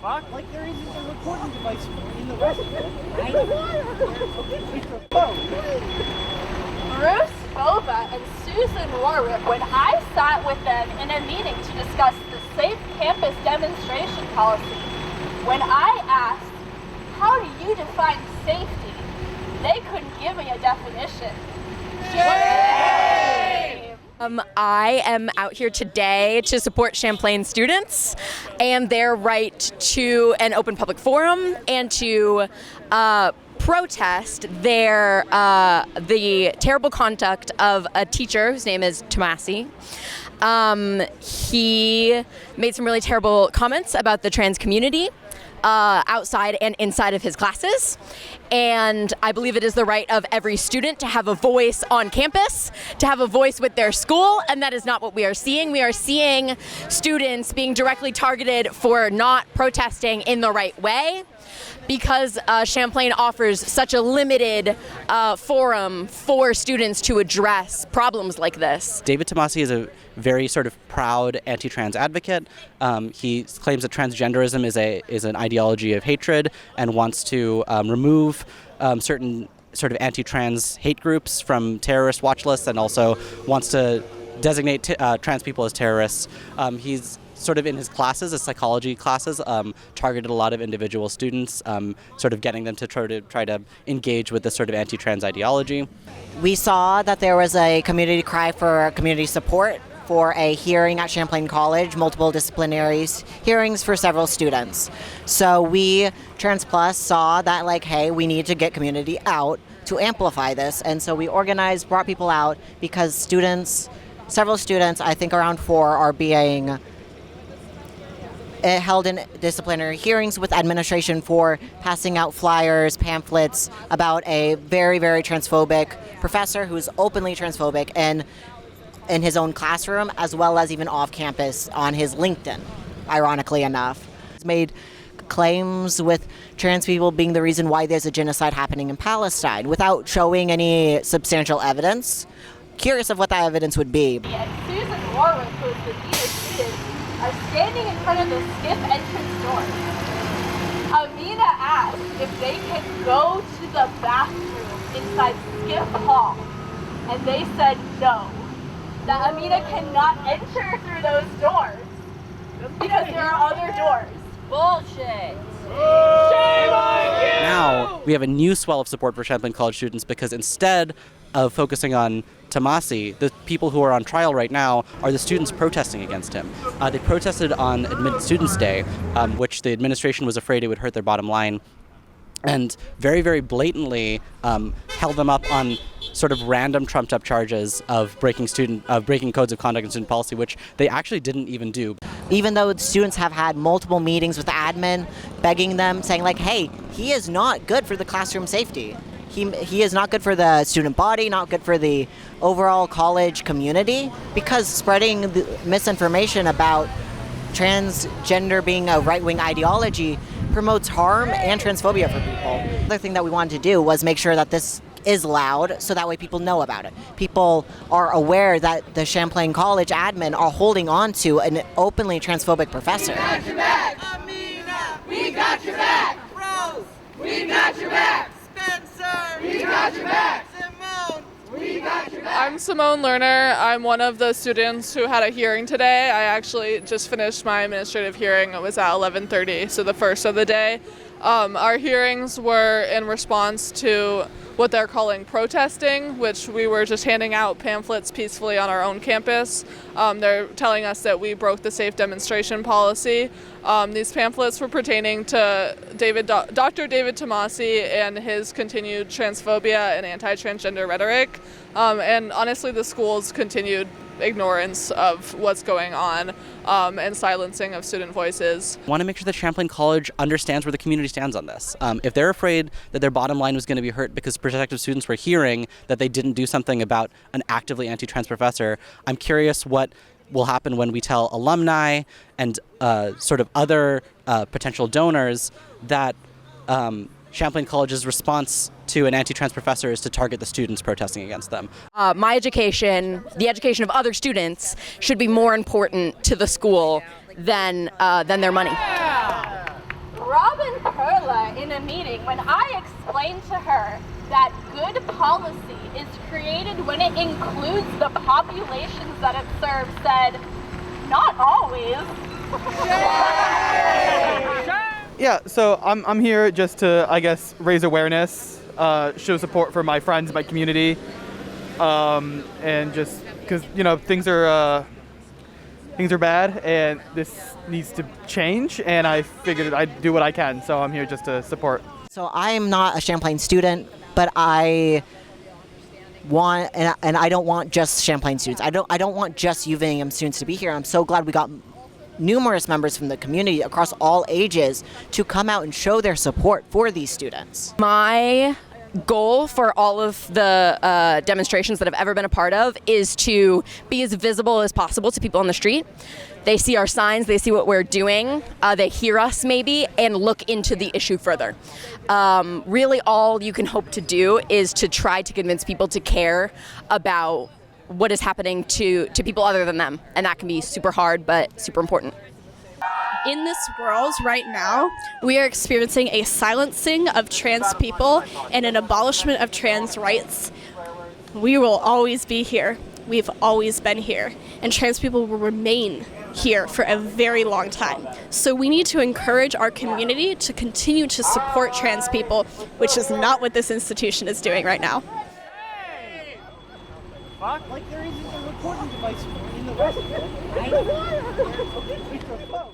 fuck? Like, there isn't a recording device in the restroom. Bruce Bova and Susan Warwick, when I sat with them in a meeting to discuss the Safe Campus Demonstration Policy, when I asked, how do you define safety? They couldn't give me a definition. Shame! I am out here today to support Champlain students and their right to an open public forum and to protest the terrible conduct of a teacher whose name is Tomassi. He made some really terrible comments about the trans community outside and inside of his classes. And I believe it is the right of every student to have a voice on campus, to have a voice with their school, and that is not what we are seeing. We are seeing students being directly targeted for not protesting in the right way, because Champlain offers such a limited forum for students to address problems like this. David Tomassi is a very sort of proud anti-trans advocate. He claims that transgenderism is an ideology of hatred and wants to remove certain sort of anti-trans hate groups from terrorist watch lists, and also wants to designate trans people as terrorists. He's sort of in his classes, his psychology classes, targeted a lot of individual students, sort of getting them to try to engage with this sort of anti-trans ideology. We saw that there was a community cry for community support for a hearing at Champlain College, multiple disciplinary hearings for several students. So we, Trans Plus, saw that like, hey, we need to get community out to amplify this. And so we organized, brought people out because several students, I think around 4, are being held in disciplinary hearings with administration for passing out flyers, pamphlets about a very, very transphobic professor who's openly transphobic and in his own classroom, as well as even off campus on his LinkedIn, ironically enough. He's made claims with trans people being the reason why there's a genocide happening in Palestine without showing any substantial evidence. Curious of what that evidence would be. And Susan Warwick, who is the dean of students, are standing in front of the SCIF entrance door. Amina asked if they can go to the bathroom inside SCIF Hall, and they said no. That Amina cannot enter through those doors because there are other doors. Bullshit. Shame on you! Now we have a new swell of support for Champlain College students because instead of focusing on Tomassi, the people who are on trial right now are the students protesting against him. They protested on Admitted Students Day, which the administration was afraid it would hurt their bottom line, and very, very blatantly held them up on sort of random trumped-up charges of breaking codes of conduct and student policy, which they actually didn't even do. Even though the students have had multiple meetings with the admin, begging them, saying like, hey, he is not good for the classroom safety. He is not good for the student body, not good for the overall college community, because spreading the misinformation about transgender being a right-wing ideology promotes harm and transphobia for people. Another thing that we wanted to do was make sure that this is loud, so that way people know about it. People are aware that the Champlain College admin are holding on to an openly transphobic professor. We got your back! Amina! We got your back! Rose! We got your back! Spencer! We got your back! Simone! We got your back! I'm Simone Lerner. I'm one of the students who had a hearing today. I actually just finished my administrative hearing. It was at 11:30, so the first of the day. Our hearings were in response to what they're calling protesting, which we were just handing out pamphlets peacefully on our own campus. They're telling us that we broke the safe demonstration policy. These pamphlets were pertaining to Dr. David Tomassi and his continued transphobia and anti-transgender rhetoric. And honestly, the school's continued ignorance of what's going on and silencing of student voices. I want to make sure that Champlain College understands where the community stands on this. If they're afraid that their bottom line was going to be hurt because prospective students were hearing that they didn't do something about an actively anti-trans professor, I'm curious what will happen when we tell alumni and sort of other potential donors that Champlain College's response to an anti-trans professor is to target the students protesting against them. My education, the education of other students, should be more important to the school than their money. Angela in a meeting when I explained to her that good policy is created when it includes the populations that it serves said, not always. Yeah, so I'm here just to, I guess, raise awareness, show support for my friends, my community, and just because, you know, things are bad and this needs to change, and I figured I'd do what I can, so I'm here just to support. So I am not a Champlain student, but I want, and I don't want just Champlain students. I don't want just UVM students to be here. I'm so glad we got numerous members from the community across all ages to come out and show their support for these students. My goal for all of the demonstrations that I've ever been a part of is to be as visible as possible to people on the street. They see our signs, they see what we're doing, they hear us maybe, and look into the issue further. Really all you can hope to do is to try to convince people to care about what is happening to people other than them. And that can be super hard, but super important. In this world right now, we are experiencing a silencing of trans people and an abolishment of trans rights. We will always be here. We've always been here. And trans people will remain here for a very long time. So we need to encourage our community to continue to support trans people, which is not what this institution is doing right now. Like there isn't a recording device in the restroom.